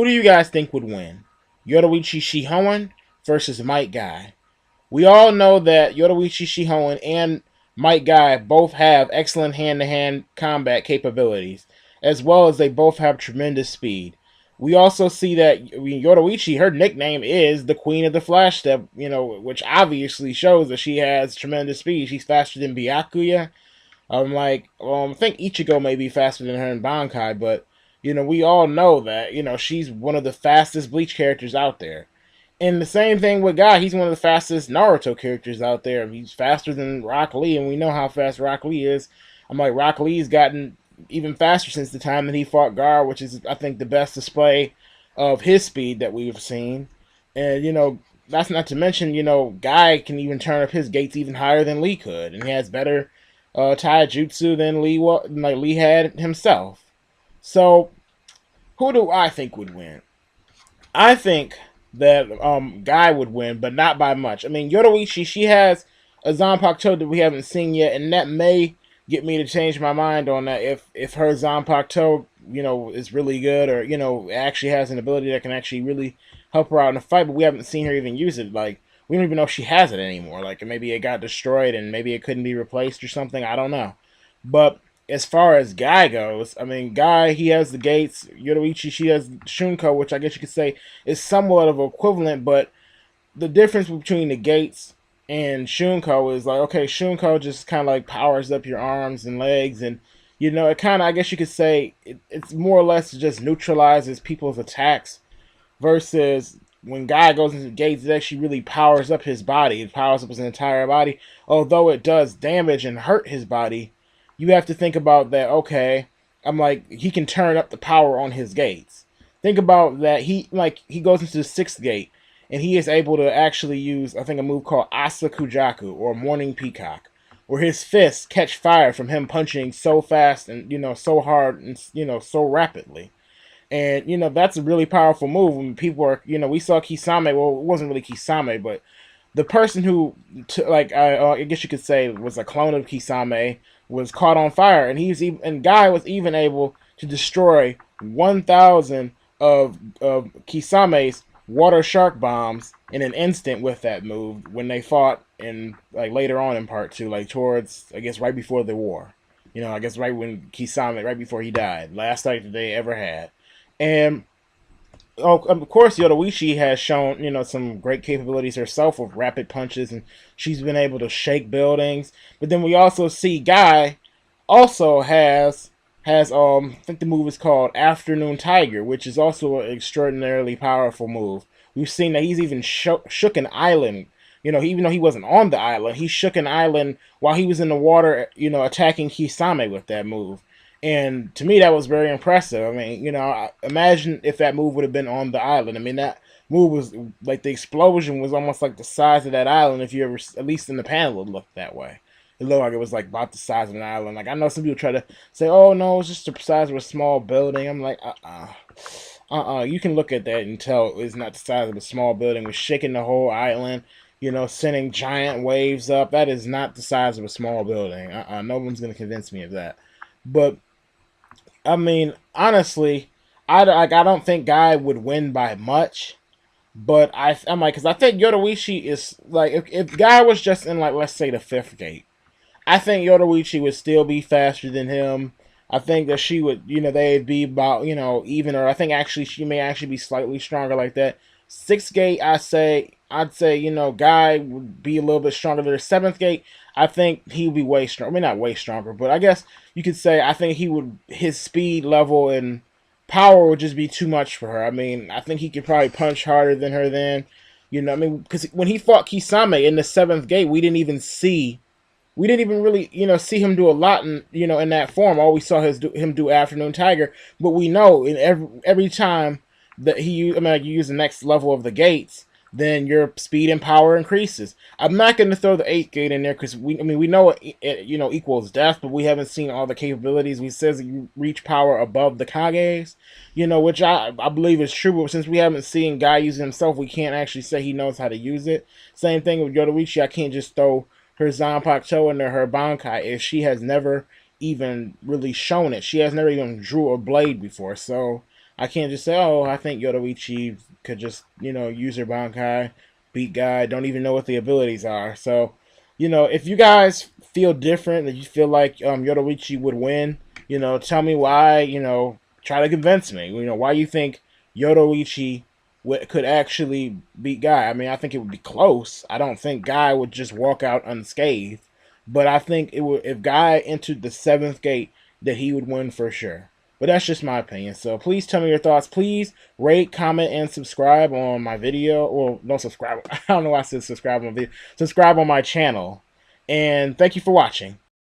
Who do you guys think would win? Yoruichi Shihoen versus Might Guy. We all know that Yoruichi Shihoen and Might Guy both have excellent hand-to-hand combat capabilities, as well as they both have tremendous speed. We also see that Yoruichi, her nickname is the Queen of the Flash Step, which obviously shows that she has tremendous speed. She's faster than Byakuya. I think Ichigo may be faster than her in Bankai, but we all know that she's one of the fastest Bleach characters out there. And the same thing with Guy. He's one of the fastest Naruto characters out there. He's faster than Rock Lee, and we know how fast Rock Lee is. Rock Lee's gotten even faster since the time that he fought Gar, which is, I think, the best display of his speed that we've seen. And, that's not to mention, Guy can even turn up his gates even higher than Lee could, and he has better taijutsu than Lee had himself. So, who do I think would win? I think that Guy would win, but not by much. I mean, Yoruichi, she has a Zanpakuto that we haven't seen yet, and that may get me to change my mind on that if her Zanpakuto, is really good, or actually has an ability that can actually really help her out in a fight. But we haven't seen her even use it. Like, we don't even know if she has it anymore. Like, maybe it got destroyed and maybe it couldn't be replaced or something. I don't know. But as far as Guy goes, I mean, Guy, he has the gates. Yoruichi, she has Shunko, which I guess you could say is somewhat of equivalent, but the difference between the gates and Shunko is like, okay, Shunko just kind of like powers up your arms and legs, and it kind of, I guess you could say, it's more or less just neutralizes people's attacks, versus when Guy goes into the gates, it actually really powers up his body. It powers up his entire body. Although it does damage and hurt his body, you have to think about that, okay, he can turn up the power on his gates. Think about that. He goes into the sixth gate, and he is able to actually use, I think, a move called Asa Kujaku, or Morning Peacock, where his fists catch fire from him punching so fast and, so hard and, so rapidly. And, that's a really powerful move. When people are, we saw Kisame, well, it wasn't really Kisame, but the person who, I guess you could say, was a clone of Kisame, was caught on fire, and Guy was even able to destroy 1,000 of Kisame's water shark bombs in an instant with that move when they fought in later on in part two, towards, I guess, right before the war. I guess right when Kisame, right before he died, last fight that they ever had. And of course, Yoruichi has shown, some great capabilities herself with rapid punches, and she's been able to shake buildings. But then we also see Guy also has I think the move is called Afternoon Tiger, which is also an extraordinarily powerful move. We've seen that he's even shook an island. Even though he wasn't on the island, he shook an island while he was in the water, attacking Kisame with that move. And to me, that was very impressive. I mean, imagine if that move would have been on the island. I mean, that move was like, the explosion was almost like the size of that island. If you ever, at least in the panel, it looked that way. It looked like it was like about the size of an island. Like, I know some people try to say, "Oh no, it's just the size of a small building." I'm like, You can look at that and tell it's not the size of a small building. It was shaking the whole island. Sending giant waves up. That is not the size of a small building. No one's gonna convince me of that. But I mean, honestly, I don't think Guy would win by much, but because I think Yoruichi is if Guy was just in let's say the fifth gate, I think Yoruichi would still be faster than him. I think that she would, they'd be about, even, or I think actually she may actually be slightly stronger like that. Sixth gate, I'd say, Guy would be a little bit stronger than the seventh gate. I think he would be way stronger. I mean, not way stronger, but I guess you could say I think his speed level and power would just be too much for her. I mean, I think he could probably punch harder than her then. Because when he fought Kisame in the seventh gate, we didn't even really, see him do a lot in that form. All we saw him do Afternoon Tiger, but we know in every time that you use the next level of the gates, then your speed and power increases. I'm not going to throw the 8th gate in there because we know it equals death, but we haven't seen all the capabilities. We says that you reach power above the Kages, which I believe is true, but since we haven't seen Guy use it himself, we can't actually say he knows how to use it. Same thing with Yoruichi. I can't just throw her Zanpakuto into her Bankai if she has never even really shown it. She has never even drew a blade before, so I can't just say, oh, I think Yoruichi could just, use her Bankai, beat Guy, don't even know what the abilities are. So, if you guys feel different, that you feel like Yoruichi would win, tell me why, try to convince me, why you think Yoruichi could actually beat Guy. I mean, I think it would be close. I don't think Guy would just walk out unscathed, but I think it would, if Guy entered the seventh gate, that he would win for sure. But that's just my opinion. So please tell me your thoughts. Please rate, comment, and subscribe on my video. Well, don't subscribe. I don't know why I said subscribe on my video. Subscribe on my channel. And thank you for watching.